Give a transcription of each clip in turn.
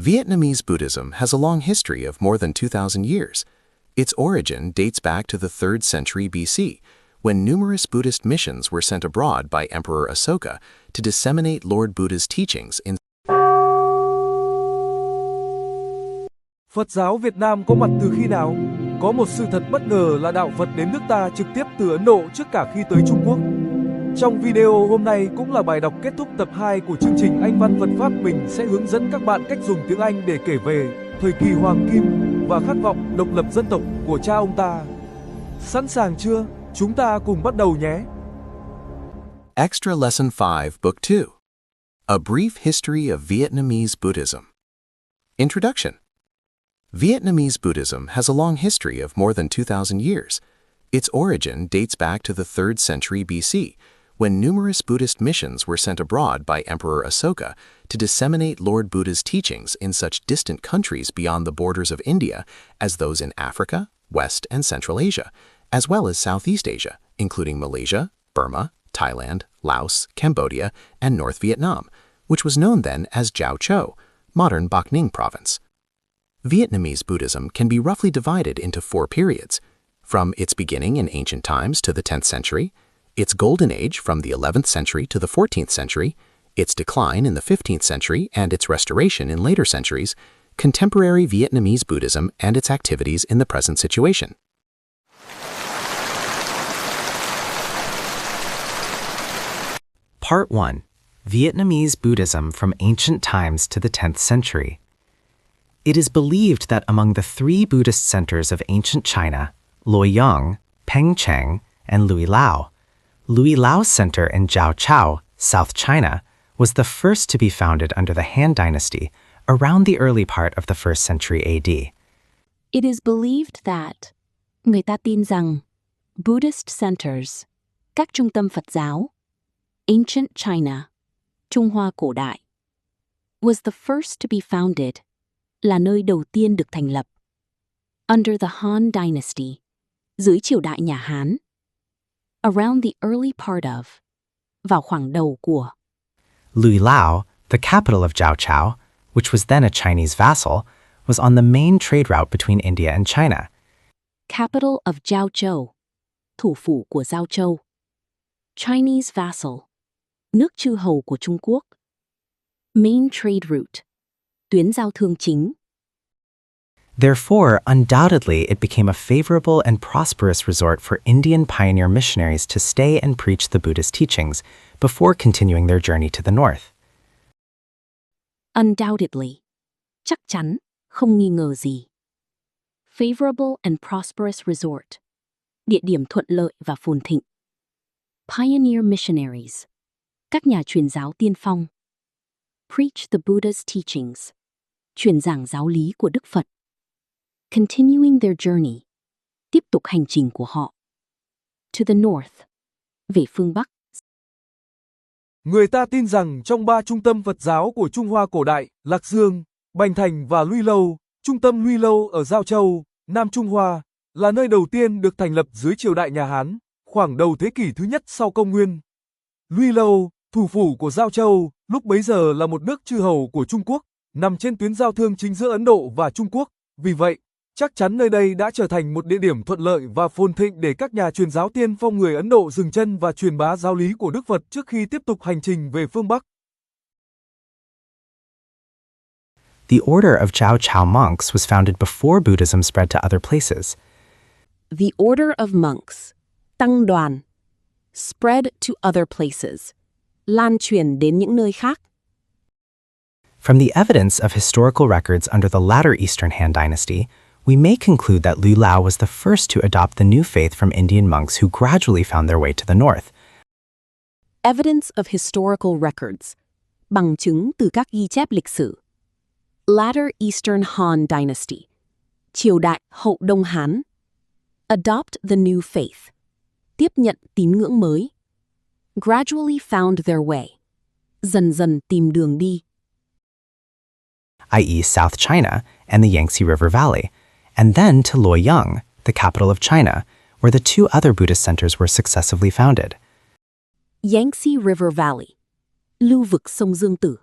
Vietnamese Buddhism has a long history of more than 2,000 years. Its origin dates back to the 3rd century BC, when numerous Buddhist missions were sent abroad by Emperor Asoka to disseminate Lord Buddha's teachings in. Phật giáo Việt Nam có mặt từ khi nào? Có một sự thật bất ngờ là đạo Phật đến nước ta trực tiếp từ Ấn Độ trước cả khi tới Trung Quốc. Trong video hôm nay cũng là bài đọc kết thúc tập 2 của chương trình Anh văn Phật Pháp, mình sẽ hướng dẫn các bạn cách dùng tiếng Anh để kể về thời kỳ Hoàng Kim và khát vọng độc lập dân tộc của cha ông ta. Sẵn sàng chưa? Chúng ta cùng bắt đầu nhé! Extra Lesson 5, Book 2. A Brief History of Vietnamese Buddhism. Introduction. Vietnamese Buddhism has a long history of more than 2,000 years. Its origin dates back to the 3rd century BC, when numerous Buddhist missions were sent abroad by Emperor Asoka to disseminate Lord Buddha's teachings in such distant countries beyond the borders of India as those in Africa, West and Central Asia, as well as Southeast Asia, including Malaysia, Burma, Thailand, Laos, Cambodia, and North Vietnam, which was known then as Giao Châu, modern Bắc Ninh province. Vietnamese Buddhism can be roughly divided into 4 periods, from its beginning in ancient times to the 10th century, its golden age from the 11th century to the 14th century, its decline in the 15th century and its restoration in later centuries, contemporary Vietnamese Buddhism and its activities in the present situation. Part 1. Vietnamese Buddhism from Ancient Times to the 10th Century. It is believed that among the 3 Buddhist centers of ancient China, Luoyang, Pengcheng, and Lui Lao's center in Jiaochao, South China, was the first to be founded under the Han Dynasty around the early part of the 1st century AD. It is believed that, người ta tin rằng, Buddhist centers, các trung tâm Phật giáo, ancient China, Trung Hoa cổ đại, was the first to be founded, là nơi đầu tiên được thành lập, under the Han Dynasty, dưới triều đại nhà Hán, around the early part of, vào khoảng đầu của. Lui Lao, the capital of Jiaochao, which was then a Chinese vassal, was on the main trade route between India and China. Capital of Jiaochou, thủ phủ của Giao Châu. Chinese vassal, nước chư hầu của Trung Quốc. Main trade route, tuyến giao thương chính. Therefore, undoubtedly, it became a favorable and prosperous resort for Indian pioneer missionaries to stay and preach the Buddhist teachings before continuing their journey to the north. Undoubtedly, chắc chắn, không nghi ngờ gì. Favorable and prosperous resort, địa điểm thuận lợi và phồn thịnh. Pioneer missionaries, các nhà truyền giáo tiên phong. Preach the Buddha's teachings, truyền giảng giáo lý của Đức Phật. Continuing their journey, tiếp tục hành trình của họ. To the north, về phương Bắc. Người ta tin rằng trong 3 trung tâm Phật giáo của Trung Hoa cổ đại, Lạc Dương, Bành Thành và Lui Lâu, trung tâm Lui Lâu ở Giao Châu, Nam Trung Hoa, là nơi đầu tiên được thành lập dưới triều đại nhà Hán, khoảng đầu thế kỷ thứ nhất sau công nguyên. Lui Lâu, thủ phủ của Giao Châu, lúc bấy giờ là một nước chư hầu của Trung Quốc, nằm trên tuyến giao thương chính giữa Ấn Độ và Trung Quốc. Vì vậy, chắc chắn nơi đây đã trở thành một địa điểm thuận lợi và phồn thịnh để các nhà truyền giáo tiên phong người Ấn Độ dừng chân và truyền bá giáo lý của Đức Phật trước khi tiếp tục hành trình về phương Bắc. The order of Jiao Chao monks was founded before Buddhism spread to other places. The order of monks, tăng đoàn, spread to other places, lan truyền đến những nơi khác. From the evidence of historical records under the latter Eastern Han Dynasty, we may conclude that Lui Lao was the first to adopt the new faith from Indian monks who gradually found their way to the north. Evidence of historical records, bằng chứng từ các ghi chép lịch sử. Latter Eastern Han Dynasty, triều đại Hậu Đông Hán. Adopt the new faith, tiếp nhận tín ngưỡng mới. Gradually found their way, dần dần tìm đường đi. i.e. South China and the Yangtze River Valley, and then to Luoyang, the capital of China, where the 2 other Buddhist centers were successively founded. Yangtze River Valley, lưu vực sông Dương Tử.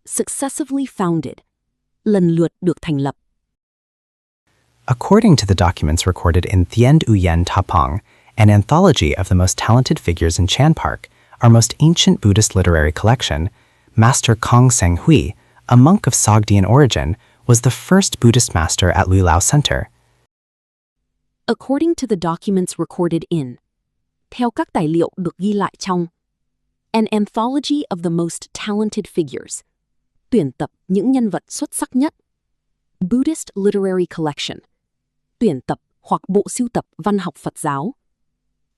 Successively founded, lần lượt được thành lập. According to the documents recorded in Thiền Tapong, an anthology of the most talented figures in Chan Park, our most ancient Buddhist literary collection, Master Kong Seng Hui, a monk of Sogdian origin, was the first Buddhist master at Luilao Center. According to the documents recorded in, theo các tài liệu được ghi lại trong An Anthology of the Most Talented Figures, tuyển tập những nhân vật xuất sắc nhất, Buddhist Literary Collection, tuyển tập hoặc bộ sưu tập văn học Phật giáo,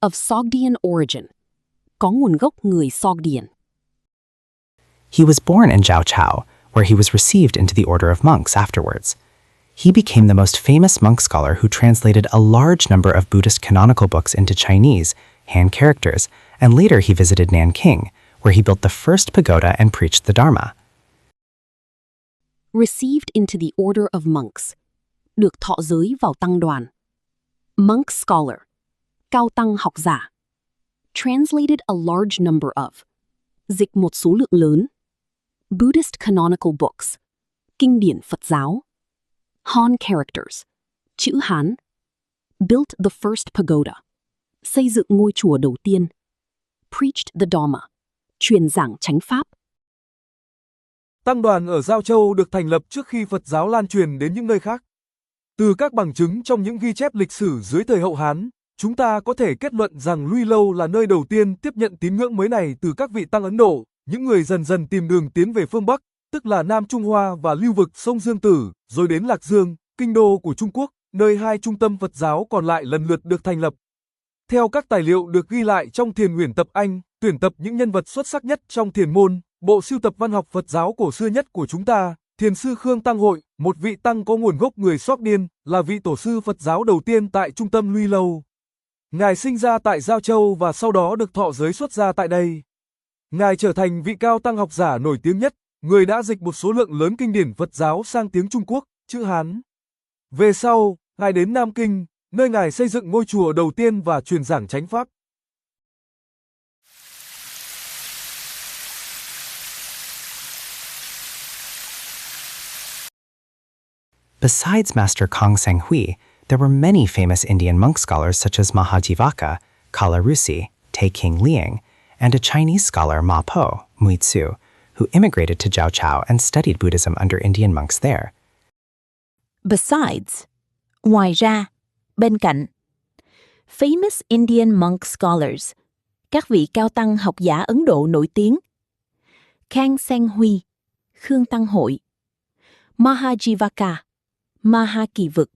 of Sogdian origin, có nguồn gốc người Sogdian. He was born in Jiao Chao, where he was received into the order of monks afterwards. He became the most famous monk scholar who translated a large number of Buddhist canonical books into Chinese, hand characters, and later he visited Nanking, where he built the first pagoda and preached the Dharma. Received into the order of monks, được thọ giới vào tăng đoàn. Monk scholar, cao tăng học giả. Translated a large number of, dịch một số lượng lớn. Buddhist canonical books, kinh điển Phật giáo. Han characters, chữ Hán. Built the first pagoda, xây dựng ngôi chùa đầu tiên. Preached the Dharma, truyền giảng chánh pháp. Tăng đoàn ở Giao Châu được thành lập trước khi Phật giáo lan truyền đến những nơi khác. Từ các bằng chứng trong những ghi chép lịch sử dưới thời Hậu Hán, chúng ta có thể kết luận rằng Luilao là nơi đầu tiên tiếp nhận tín ngưỡng mới này từ các vị tăng Ấn Độ, những người dần dần tìm đường tiến về phương Bắc, tức là Nam Trung Hoa và lưu vực sông Dương Tử, rồi đến Lạc Dương, kinh đô của Trung Quốc, nơi hai trung tâm Phật giáo còn lại lần lượt được thành lập. Theo các tài liệu được ghi lại trong Thiền Uyển tập Anh, tuyển tập những nhân vật xuất sắc nhất trong thiền môn, bộ sưu tập văn học Phật giáo cổ xưa nhất của chúng ta, Thiền sư Khương Tăng Hội, một vị tăng có nguồn gốc người Sogdian, là vị tổ sư Phật giáo đầu tiên tại trung tâm Luilao. Ngài sinh ra tại Giao Châu và sau đó được thọ giới xuất gia tại đây. Ngài trở thành vị cao tăng học giả nổi tiếng nhất, người đã dịch một số lượng lớn kinh điển Phật giáo sang tiếng Trung Quốc, chữ Hán. Về sau, Ngài đến Nam Kinh, nơi Ngài xây dựng ngôi chùa đầu tiên và truyền giảng chánh pháp. Besides Master Kong Seng Hui, there were many famous Indian monk scholars such as Mahajivaka, Kala Rusi, Te King Liang, and a Chinese scholar Ma Po, Mui Tzu, who immigrated to Jiao Chao and studied Buddhism under Indian monks there. Besides, ngoài ra, bên cạnh, famous Indian monk scholars, các vị cao tăng học giả Ấn Độ nổi tiếng, Kang Seng Hui, Khương Tăng Hội, Mahajivaka, Maha Kỳ Vực,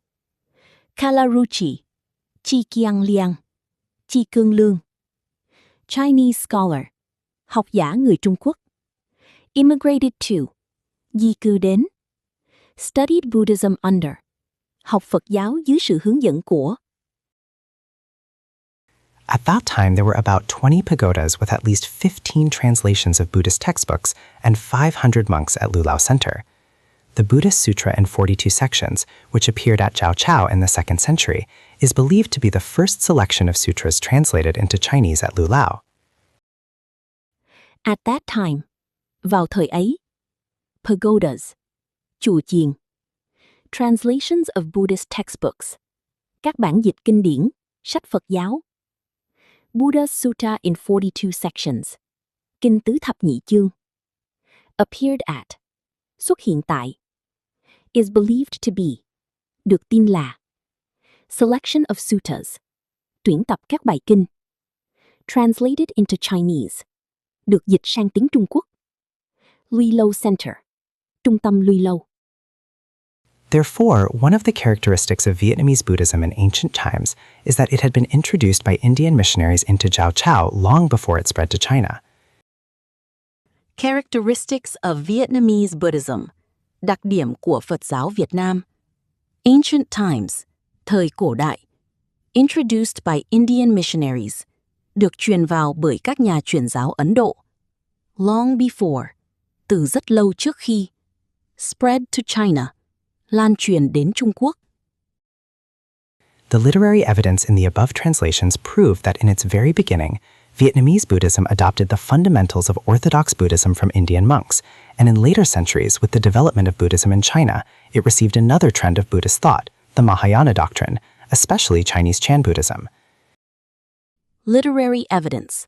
Kalaruchi, Chi Kiang Liang, Chi Cương Lương, Chinese scholar, học giả người Trung Quốc, immigrated to, di cư đến, studied Buddhism under, học Phật giáo dưới sự hướng dẫn của. At that time, there were about 20 pagodas with at least 15 translations of Buddhist textbooks and 500 monks at Luilao Center. The Buddhist Sutra in 42 sections, which appeared at Jiao Chao in the 2nd century, is believed to be the first selection of sutras translated into Chinese at Luilao. At that time, vào thời ấy, pagodas, chùa chiền, translations of Buddhist textbooks, các bản dịch kinh điển, sách Phật giáo, Buddha Sutta in 42 sections, Kinh Tứ Thập Nhị Chương, appeared at, xuất hiện tại, is believed to be, được tin là, selection of suttas, tuyển tập các bài kinh, translated into Chinese, được dịch sang tiếng Trung Quốc, Luilao Center, trung tâm Luilao. Therefore, one of the characteristics of Vietnamese Buddhism in ancient times is that it had been introduced by Indian missionaries into Jiao Chao long before it spread to China. Characteristics of Vietnamese Buddhism, đặc điểm của Phật giáo Việt Nam. Ancient times, thời cổ đại. Introduced by Indian missionaries, được truyền vào bởi các nhà truyền giáo Ấn Độ. Long before, từ rất lâu trước khi. Spread to China, lan truyền đến Trung Quốc. The literary evidence in the above translations prove that in its very beginning, Vietnamese Buddhism adopted the fundamentals of Orthodox Buddhism from Indian monks, and in later centuries, with the development of Buddhism in China, it received another trend of Buddhist thought, the Mahayana doctrine, especially Chinese Chan Buddhism. Literary evidence,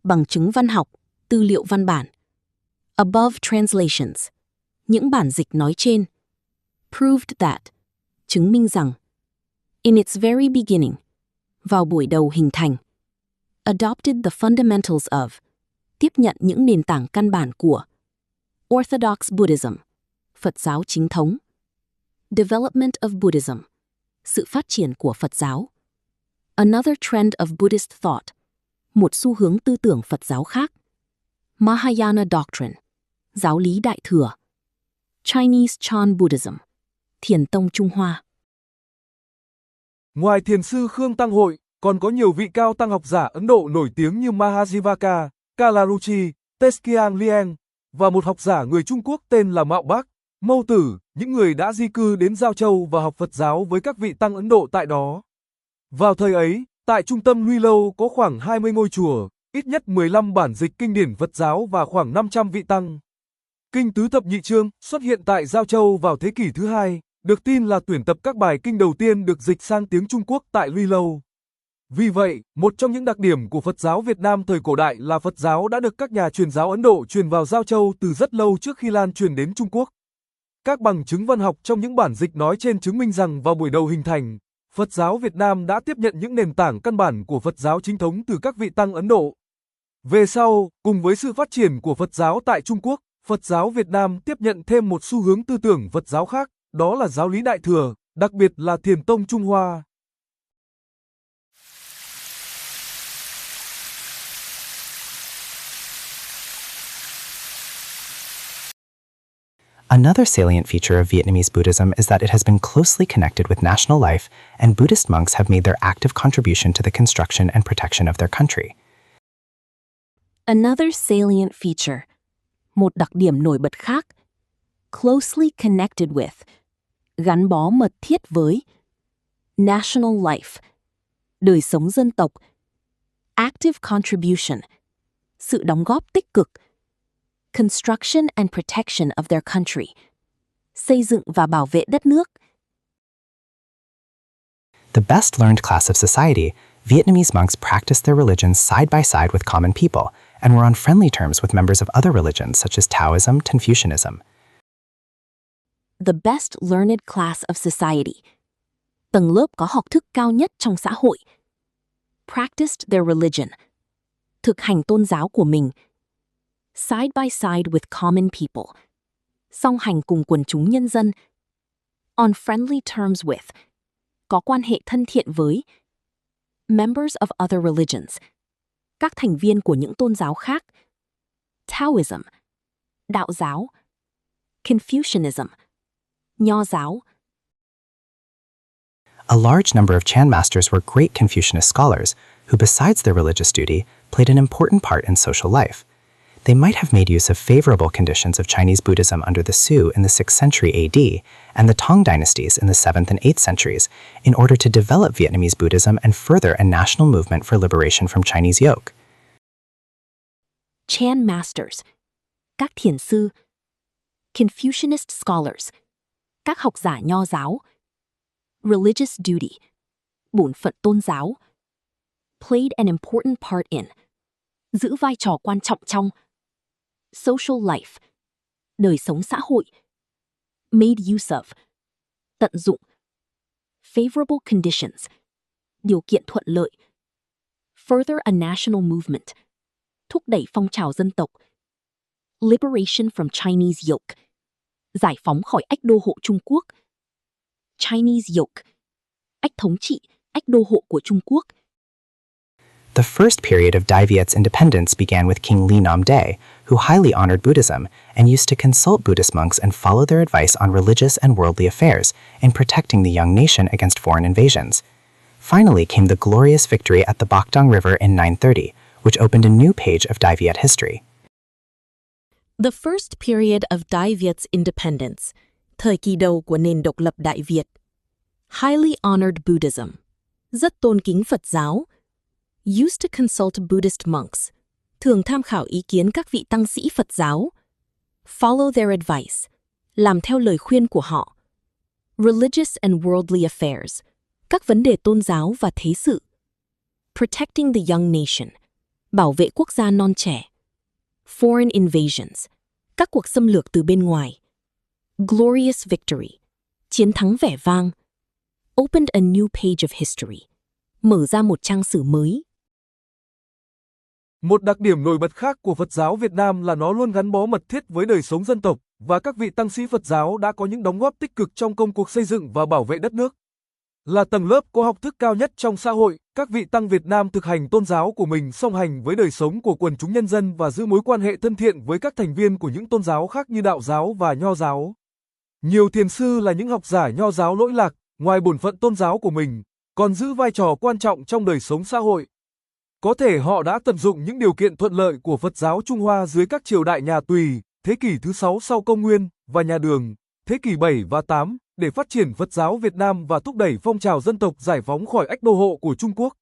bằng chứng văn học, tư liệu văn bản. Above translations, những bản dịch nói trên. Proved that, chứng minh rằng. In its very beginning, vào buổi đầu hình thành. Adopted the fundamentals of, tiếp nhận những nền tảng căn bản của. Orthodox Buddhism, Phật giáo chính thống. Development of Buddhism, sự phát triển của Phật giáo. Another trend of Buddhist thought, một xu hướng tư tưởng Phật giáo khác. Mahayana doctrine, giáo lý Đại Thừa. Chinese Chan Buddhism, Thiền tông Trung Hoa. Ngoài thiền sư Khương Tăng Hội, còn có nhiều vị cao tăng học giả Ấn Độ nổi tiếng như Mahajivaka, Kalaruchi, Teskiang Liang và một học giả người Trung Quốc tên là Mạo Bác, Mâu Tử, những người đã di cư đến Giao Châu và học Phật giáo với các vị tăng Ấn Độ tại đó. Vào thời ấy, tại trung tâm Luy Lâu có khoảng 20 ngôi chùa, ít nhất 15 bản dịch kinh điển Phật giáo và khoảng 500 vị tăng. Kinh Tứ Thập Nhị Chương xuất hiện tại Giao Châu vào thế kỷ thứ hai, được tin là tuyển tập các bài kinh đầu tiên được dịch sang tiếng Trung Quốc tại Luy Lâu. Vì vậy, một trong những đặc điểm của Phật giáo Việt Nam thời cổ đại là Phật giáo đã được các nhà truyền giáo Ấn Độ truyền vào Giao Châu từ rất lâu trước khi lan truyền đến Trung Quốc. Các bằng chứng văn học trong những bản dịch nói trên chứng minh rằng vào buổi đầu hình thành, Phật giáo Việt Nam đã tiếp nhận những nền tảng căn bản của Phật giáo chính thống từ các vị tăng Ấn Độ. Về sau, cùng với sự phát triển của Phật giáo tại Trung Quốc, Phật giáo Việt Nam tiếp nhận thêm một xu hướng tư tưởng Phật giáo khác, đó là giáo lý Đại Thừa, đặc biệt là Thiền tông Trung Hoa. Another salient feature of Vietnamese Buddhism is that it has been closely connected with national life, and Buddhist monks have made their active contribution to the construction and protection of their country. Another salient feature, một đặc điểm nổi bật khác. Closely connected with, gắn bó mật thiết với. National life, đời sống dân tộc. Active contribution, sự đóng góp tích cực. Construction and protection of their country, xây dựng và bảo vệ đất nước. The best learned class of society, Vietnamese monks practiced their religions side by side with common people, and were on friendly terms with members of other religions such as Taoism, Confucianism. The best learned class of society, tầng lớp có học thức cao nhất trong xã hội. Practiced their religion, thực hành tôn giáo của mình. Side by side with common people, song hành cùng quần chúng nhân dân. On friendly terms with, có quan hệ thân thiện với. Members of other religions, các thành viên của những tôn giáo khác. Taoism, đạo giáo. Confucianism, nho giáo. A large number of Chan masters were great Confucianist scholars who, besides their religious duty, played an important part in social life. They might have made use of favorable conditions of Chinese Buddhism under the Sue in the 6th century AD and the Tang dynasties in the 7th and 8th centuries in order to develop Vietnamese Buddhism and further a national movement for liberation from Chinese yoke. Chan masters, các thiền sư. Confucianist scholars, các học giả nho giáo. Religious duty, bổn phận tôn giáo. Played an important part in, giữ vai trò quan trọng trong. Social life, đời sống xã hội. Made use of, tận dụng. Favorable conditions, điều kiện thuận lợi. Further a national movement, thúc đẩy phong trào dân tộc. Liberation from Chinese yoke, giải phóng khỏi ách đô hộ Trung Quốc. Chinese yoke, ách thống trị, ách đô hộ của Trung Quốc. The first period of Dai Viet's independence began with King Li Nam Day, who highly honored Buddhism and used to consult Buddhist monks and follow their advice on religious and worldly affairs in protecting the young nation against foreign invasions. Finally came the glorious victory at the Bac Dong River in 930, which opened a new page of Dai Viet history. The first period of Dai Viet's independence, thời kỳ đầu của nền độc lập Đại Việt. Highly honored Buddhism, rất tôn kính Phật giáo. Used to consult Buddhist monks. Thường tham khảo ý kiến các vị tăng sĩ Phật giáo. Follow their advice. Làm theo lời khuyên của họ. Religious and worldly affairs. Các vấn đề tôn giáo và thế sự. Protecting the young nation. Bảo vệ quốc gia non trẻ. Foreign invasions. Các cuộc xâm lược từ bên ngoài. Glorious victory. Chiến thắng vẻ vang. Opened a new page of history. Mở ra một trang sử mới. Một đặc điểm nổi bật khác của Phật giáo Việt Nam là nó luôn gắn bó mật thiết với đời sống dân tộc, và các vị tăng sĩ Phật giáo đã có những đóng góp tích cực trong công cuộc xây dựng và bảo vệ đất nước. Là tầng lớp có học thức cao nhất trong xã hội, các vị tăng Việt Nam thực hành tôn giáo của mình song hành với đời sống của quần chúng nhân dân và giữ mối quan hệ thân thiện với các thành viên của những tôn giáo khác như đạo giáo và nho giáo. Nhiều thiền sư là những học giả nho giáo lỗi lạc, ngoài bổn phận tôn giáo của mình, còn giữ vai trò quan trọng trong đời sống xã hội. Có thể họ đã tận dụng những điều kiện thuận lợi của Phật giáo Trung Hoa dưới các triều đại nhà Tùy, thế kỷ thứ 6 sau công nguyên, và nhà Đường, thế kỷ 7 và 8, để phát triển Phật giáo Việt Nam và thúc đẩy phong trào dân tộc giải phóng khỏi ách đô hộ của Trung Quốc.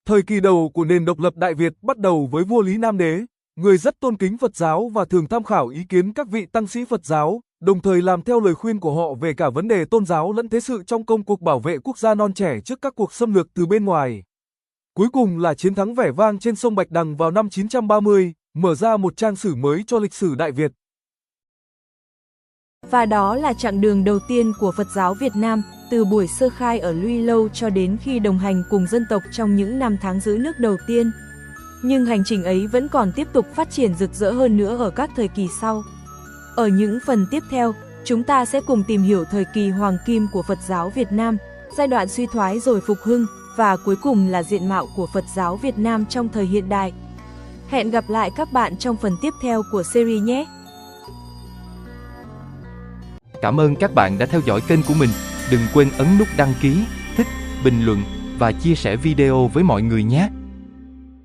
Thời kỳ đầu của nền độc lập Đại Việt bắt đầu với vua Lý Nam Đế, người rất tôn kính Phật giáo và thường tham khảo ý kiến các vị tăng sĩ Phật giáo, đồng thời làm theo lời khuyên của họ về cả vấn đề tôn giáo lẫn thế sự trong công cuộc bảo vệ quốc gia non trẻ trước các cuộc xâm lược từ bên ngoài. Cuối cùng là chiến thắng vẻ vang trên sông Bạch Đằng vào năm 930, mở ra một trang sử mới cho lịch sử Đại Việt. Và đó là chặng đường đầu tiên của Phật giáo Việt Nam, từ buổi sơ khai ở Luy Lâu cho đến khi đồng hành cùng dân tộc trong những năm tháng giữ nước đầu tiên. Nhưng hành trình ấy vẫn còn tiếp tục phát triển rực rỡ hơn nữa ở các thời kỳ sau. Ở những phần tiếp theo, chúng ta sẽ cùng tìm hiểu thời kỳ hoàng kim của Phật giáo Việt Nam, giai đoạn suy thoái rồi phục hưng, và cuối cùng là diện mạo của Phật giáo Việt Nam trong thời hiện đại. Hẹn gặp lại các bạn trong phần tiếp theo của series nhé! Cảm ơn các bạn đã theo dõi kênh của mình. Đừng quên ấn nút đăng ký, thích, bình luận và chia sẻ video với mọi người nhé!